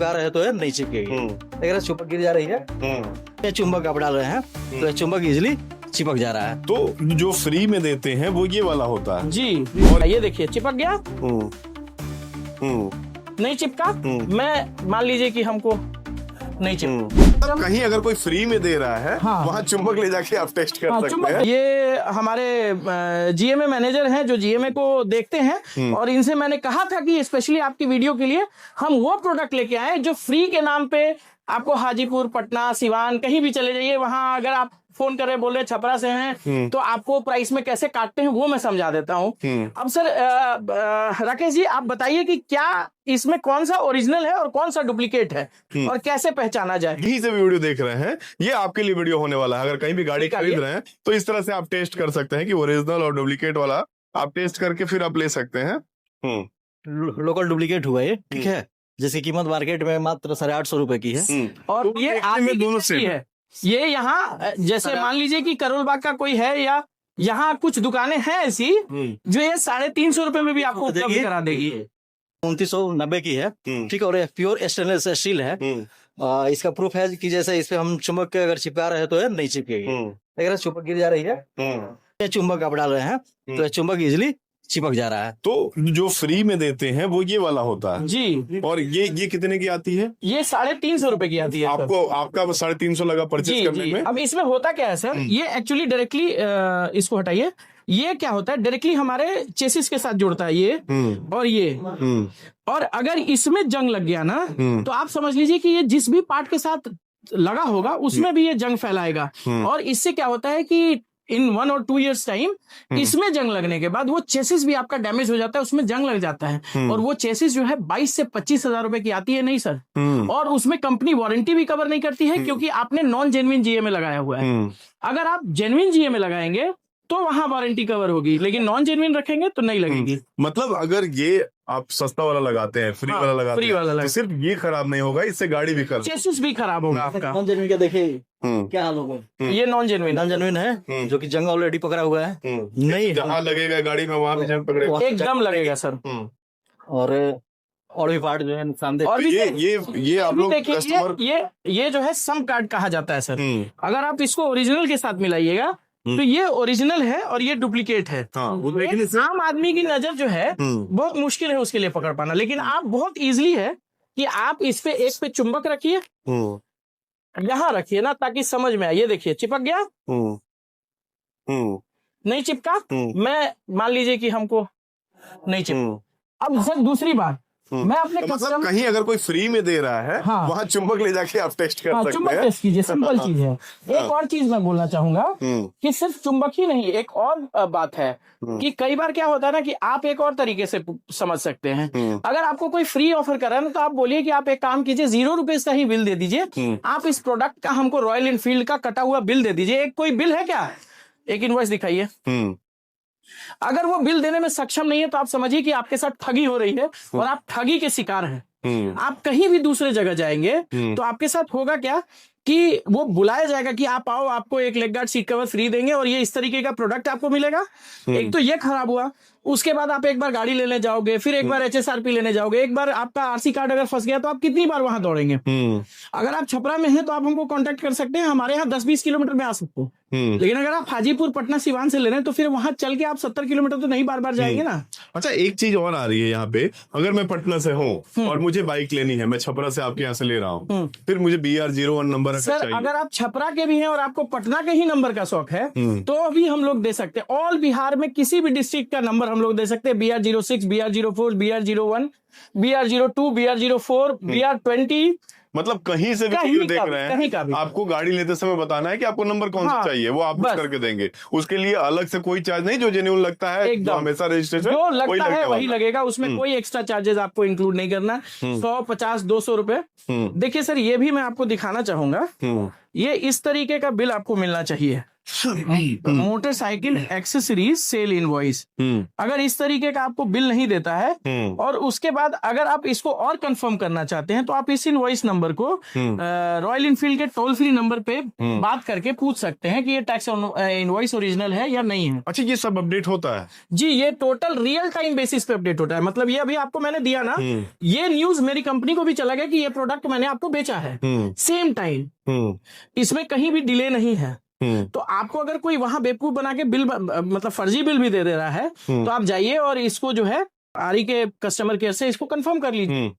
आ रहे तो है नहीं चिपकेगी। अगर चुंबक गिर जा रही है, ये चुंबक आप डाल रहे हैं तो ये चुंबक इजिली चिपक जा रहा है। तो जो फ्री में देते हैं वो ये वाला होता है जी। और ये देखिए चिपक गया, नहीं चिपका। मैं मान लीजिए कि हमको नहीं चिपका। कहीं अगर कोई फ्री में दे रहा है, हाँ। वहाँ चुंबक ले जाके आप टेस्ट कर सकते हैं। ये हमारे जीएमए मैनेजर हैं जो जीएमए को देखते हैं, और इनसे मैंने कहा था कि स्पेशली आपकी वीडियो के लिए हम वो प्रोडक्ट लेके आए जो फ्री के नाम पे आपको हाजीपुर, पटना, सिवान कहीं भी चले जाइए, वहां अगर आप फोन कर रहे बोले छपरा से हैं तो आपको प्राइस में कैसे काटते हैं वो मैं समझा देता हूँ। अब सर राकेश जी आप बताइए कि क्या इसमें कौन सा ओरिजिनल है और कौन सा डुप्लीकेट है और कैसे पहचाना जाए। यहीं से वीडियो देख रहे हैं, ये आपके लिए वीडियो होने वाला है। अगर कहीं भी गाड़ी खरीद रहे हैं तो इस तरह से आप टेस्ट कर सकते हैं कि ओरिजिनल और डुप्लीकेट वाला आप टेस्ट करके फिर आप ले सकते हैं। लोकल डुप्लीकेट हुआ ये, ठीक है, जिसकी कीमत मार्केट में मात्र 850 रुपए की है। और ये आदमी दोनों से है। ये यहाँ जैसे मान लीजिए कि करोल बाग का कोई है, या यहाँ कुछ दुकानें हैं ऐसी जो ये 350 रुपए में भी आपको उपलब्ध करा देगी। 2990 की है, ठीक है, और प्योर स्टेनलेस स्टील है। इसका प्रूफ है कि जैसे इस पे हम चुंबक के अगर चिपका रहे हैं तो है नहीं चिपकेगी। अगर चुंबक गिर जा रही है, ये चुंबक आप डाल रहे हैं तो ये चुंबक इजिली चिपक जा रहा है। तो जो फ्री में देते हैं वो ये वाला होता है जी। और ये कितने की आती है? ये 350 रुपए की आती है। आपको आपका 350 लगा परचेज करने में। अब इसमें होता क्या है सर, ये एक्चुअली डायरेक्टली इसको हटाइए, ये क्या होता है डायरेक्टली हमारे चेसिस के साथ जुड़ता है ये और ये। और अगर इसमें जंग लग गया ना तो आप समझ लीजिए कि ये जिस भी पार्ट के साथ लगा होगा उसमें भी ये जंग फैलाएगा। और इससे क्या होता है कि इन 1 और 2 years टाइम इसमें जंग लगने के बाद वो चेसिस भी आपका डैमेज हो जाता है, उसमें जंग लग जाता है। और वो चेसिस जो है 22 से 25 हजार रुपए की आती है नहीं सर। और उसमें कंपनी वारंटी भी कवर नहीं करती है क्योंकि आपने नॉन जेन्युइन जीएमए लगाया हुआ है। अगर आप जेन्युइन जीएमए लगाएंगे तो वहां वारंटी कवर होगी, लेकिन नॉन जेन्युइन रखेंगे तो नहीं लगेगी। मतलब अगर ये आप सस्ता वाला लगाते हैं, फ्री वाला लगाते हैं, तो सिर्फ ये खराब नहीं होगा, इससे गाड़ी भी खराब, चेसिस भी खराब होगा आपका। नॉन जेन्युइन का देखिए क्या हाल होगा। ये नॉन जेन्युइन है जो कि जंग ऑलरेडी पकड़ा हुआ है। नहीं जहाँ लगेगा गाड़ी में वहां भी जंग पकड़ेगा, एकदम लगेगा सर। और भी पार्ट जो है नुकसानदेह। और भी ये आप लोग कस्टमर, ये जो है सम कार्ड कहा जाता है सर। अगर आप इसको ओरिजिनल के साथ मिलाइएगा तो ये ओरिजिनल है और ये डुप्लीकेट है। आम आदमी की नजर जो है बहुत मुश्किल है उसके लिए पकड़ पाना, लेकिन आप बहुत इजीली है कि आप इस पे एक पे चुंबक रखिए, यहाँ रखिए ना ताकि समझ में आए। ये देखिए चिपक गया, नहीं चिपका। मैं मान लीजिए कि हमको नहीं चिपका। अब सर दूसरी बात, मैं अपने मतलब कहीं अगर कोई फ्री में दे रहा है, वहाँ चुंबक ले जाके आप टेस्ट कर सकते हैं। चुंबक टेस्ट कीजिए, सिंपल चीज है। एक और चीज मैं बोलना चाहूंगा कि सिर्फ चुंबक ही नहीं, एक और बात है कि कई बार क्या होता है ना कि आप एक और तरीके से समझ सकते हैं। अगर आपको कोई फ्री ऑफर कर रहा है ना तो आप बोलिए कि आप एक काम कीजिए, 0 रुपए का ही बिल दे दीजिए। आप इस प्रोडक्ट का हमको रॉयल एनफील्ड का कटा हुआ बिल दे दीजिए। एक कोई बिल है क्या, एक इनवॉइस दिखाइए। अगर वो बिल देने में सक्षम नहीं है तो आप समझिए कि आपके साथ ठगी हो रही है और आप ठगी के शिकार हैं। आप कहीं भी दूसरे जगह जाएंगे तो आपके साथ होगा क्या कि वो बुलाया जाएगा कि आप आओ, आपको एक leg guard seat cover free देंगे और ये इस तरीके का प्रोडक्ट आपको मिलेगा। एक तो ये खराब हुआ, उसके बाद आप एक बार गाड़ी लेने जाओगे, फिर एक बार HSRP लेने जाओगे, एक बार आपका RC कार्ड अगर फंस गया तो आप कितनी बार वहां दौड़ेंगे। अगर आप छपरा में हैं तो आप हमको कांटेक्ट कर सकते हैं, हमारे यहाँ 10-20 किलोमीटर में आ सकते हो। लेकिन अगर आप हाजीपुर, पटना, सिवान से ले रहे हैं तो फिर वहां चल के आप 70 किलोमीटर तो नहीं बार बार जाएंगे ना। अच्छा एक चीज और आ रही है यहाँ पे, अगर मैं पटना से हूँ और मुझे बाइक लेनी है, मैं छपरा से आपके यहाँ से ले रहा हूँ, फिर मुझे BR01 नंबर सर अगर आप छपरा के भी हैं और आपको पटना के ही नंबर का शौक है तो भी हम लोग दे सकते हैं। ऑल बिहार में किसी भी डिस्ट्रिक्ट का नंबर हम लोग दे सकते हैं। BR06, BR04, BR01, BR02, BR04, BR20, मतलब कहीं से भी वीडियो देख रहे हैं, आपको गाड़ी लेते समय बताना है कि आपको नंबर कौन सा चाहिए, वो आप बुक करके देंगे। उसके लिए अलग से कोई चार्ज नहीं, जो जेन्युइन लगता है जो हमेशा रजिस्ट्रेशन जो लगता है वही लगेगा, उसमें कोई एक्स्ट्रा चार्जेस आपको इंक्लूड नहीं करना। 100, 50, 200 रुपए। देखिए सर ये भी मैं आपको दिखाना चाहूंगा, ये इस तरीके का बिल आपको मिलना चाहिए, मोटरसाइकिल एक्सेसरीज सेल इनवॉइस। अगर इस तरीके का आपको बिल नहीं देता है और उसके बाद अगर आप इसको और कंफर्म करना चाहते हैं तो आप इस इनवॉइस नंबर को रॉयल इनफील्ड के टोल फ्री नंबर पे बात करके पूछ सकते हैं कि ये टैक्स इनवॉइस ओरिजिनल है या नहीं है। अच्छा, ये सब अपडेट होता है? जी, ये टोटल रियल टाइम बेसिस पे अपडेट होता है। मतलब ये अभी आपको मैंने दिया ना, ये न्यूज मेरी कंपनी को भी चला गया कि ये प्रोडक्ट मैंने आपको बेचा है, सेम टाइम, इसमें कहीं भी डिले नहीं है। तो आपको अगर कोई वहां बेवकूफ बना के बिल मतलब फर्जी बिल भी दे रहा है तो आप जाइए और इसको जो है आरई के कस्टमर केयर से इसको कंफर्म कर लीजिए।